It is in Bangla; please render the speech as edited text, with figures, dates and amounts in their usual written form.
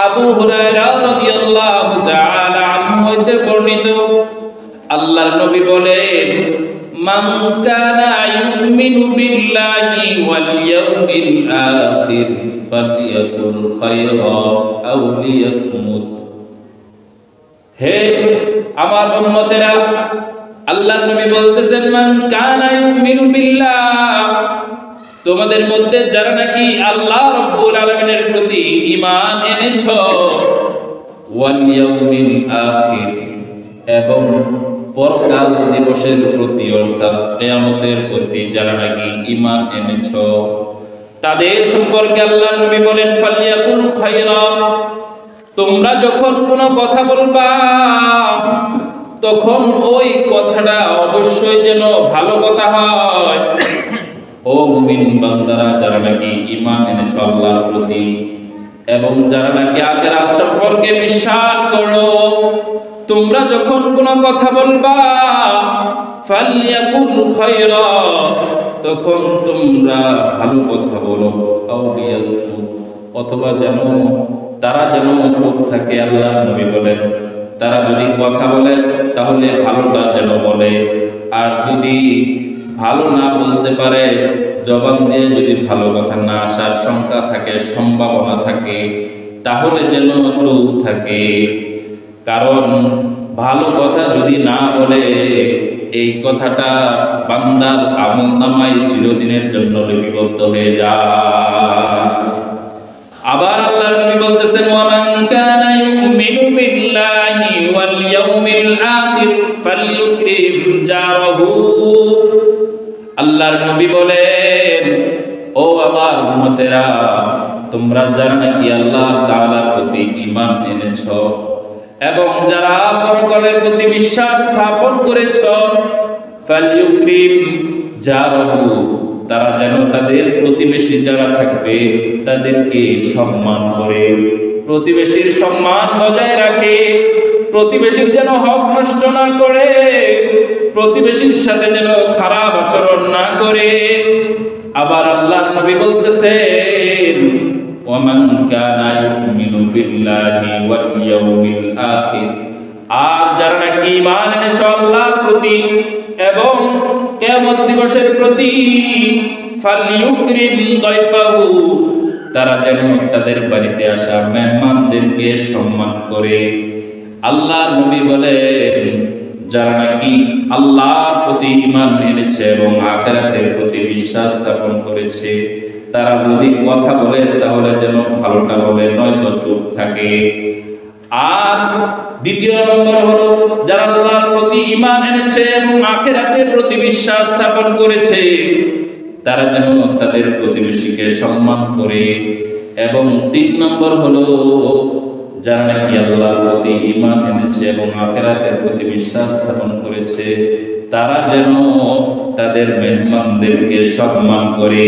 আবু হুরায়রা রাদিয়াল্লাহু তাআলা আনহু হতে বর্ণিত, আল্লাহর নবী বলেন, মান কানা ইউমিনু বিল্লাহি ওয়াল ইয়াউমিল আখির ফালিয়াকুল খায়রা আও লিয়াসমুত। হে আমার উম্মতেরা, আল্লাহর নবী বলতেছেন, মান কানা ইউমিনু বিল্লাহ, তোমাদের মধ্যে যারা নাকি আল্লাহ রাব্বুল আলামিনের প্রতি ঈমান এনেছো, ওয়াল ইয়াউমিল আখির, এবং পরকাল দিবসের প্রতি অর্থাৎ কিয়ামতের প্রতি যারা নাকি ঈমান এনেছো, তাদের সম্পর্কে আল্লাহর নবী বলেন, ফালিয়াকুল খায়রা, তোমরা যখন কোনো কথা বলবা তখন ওই কথাটা অবশ্যই যেন ভালো কথা হয়। ও মুমিন বান্দারা, যারা নাকি ঈমান এনেছো আল্লাহর প্রতি এবং যারা নাকি আখিরাত সম্পর্কে বিশ্বাস করো, তোমরা যখন কোনো কথা বলবা ফালিয়াকুল খায়রা, তখন তোমরা ভালো কথা বলো, আও লিয়াসমুত, অথবা যেন তারা যেন চুপ থাকে। আল্লাহ নবী বলেন, তারা যদি কথা বলে তাহলে ভালোটা যেন বলে, আর যদি ভালো না বলতে পারে, জবান দিয়ে যদি ভালো কথা না আসার শঙ্কা থাকে, সম্ভাবনা থাকে, তাহলে যেন চুপ থাকে। কারণ ভালো কথা যদি না বলে, এই কথাটা বান্দার আমলনামায় চিরদিনের জন্য লিপিবদ্ধ হয়ে যায়। আবার আল্লাহর নবী বলতেছেন, ওয়া মান কানা ইউমিনু বিল্লাহি ওয়াল ইয়াউমিল আখির ফালইউকরিম জারাহু। আল্লাহর নবী বলেন, ও আমার উম্মতেরা, তোমরা যারা নাকি আল্লাহ তাআলার প্রতি ঈমান এনেছো এবং যারা পরকালের প্রতি বিশ্বাস স্থাপন করেছো, ফালইউকরিম জারাহু, তারা যেন তাদের প্রতিবেশী যারা থাকবে তাদেরকে সম্মান করে, প্রতিবেশীর সম্মান বজায় রাখে, প্রতিবেশীর যেন হক নষ্ট না করে, প্রতিবেশীর সাথে যেন খারাপ আচরণ না করে। আবার আল্লাহর নবী বলতেছেন, ওয়া মান কানা ইউমিনু বিল্লাহি ওয়াল ইয়াউমিল আখির, আর যারা নাকি ঈমান এনেছে আল্লাহর প্রতি এবং কিয়ামত দিবসের প্রতি, ফালইউকরিম দাইফাহু, তারা যেন তাদের বাড়িতে আসা মেহমানদেরকে সম্মান করে। আল্লাহর নবী বলেন, যারা নাকি আল্লাহর প্রতি ঈমান এনেছে এবং আখিরাতের প্রতি বিশ্বাস স্থাপন করেছে, তারা যদি কথা বলে তাহলে যেন ভালোটা বলে, নয়তো চুপ থাকে। আর দ্বিতীয় নম্বর হলো, যারা আল্লাহর প্রতি ঈমান এনেছে এবং আখিরাতের প্রতি বিশ্বাস স্থাপন করেছে, তারা যেন তাদের প্রতিবেশীকে সম্মান করে। এবং তিন নম্বর হলো, যারা নাকি আল্লাহর প্রতি ঈমান এনেছে এবং আখিরাতের প্রতি বিশ্বাস স্থাপন করেছে, তারা যেন তাদের মেহমানদেরকে সম্মান করে।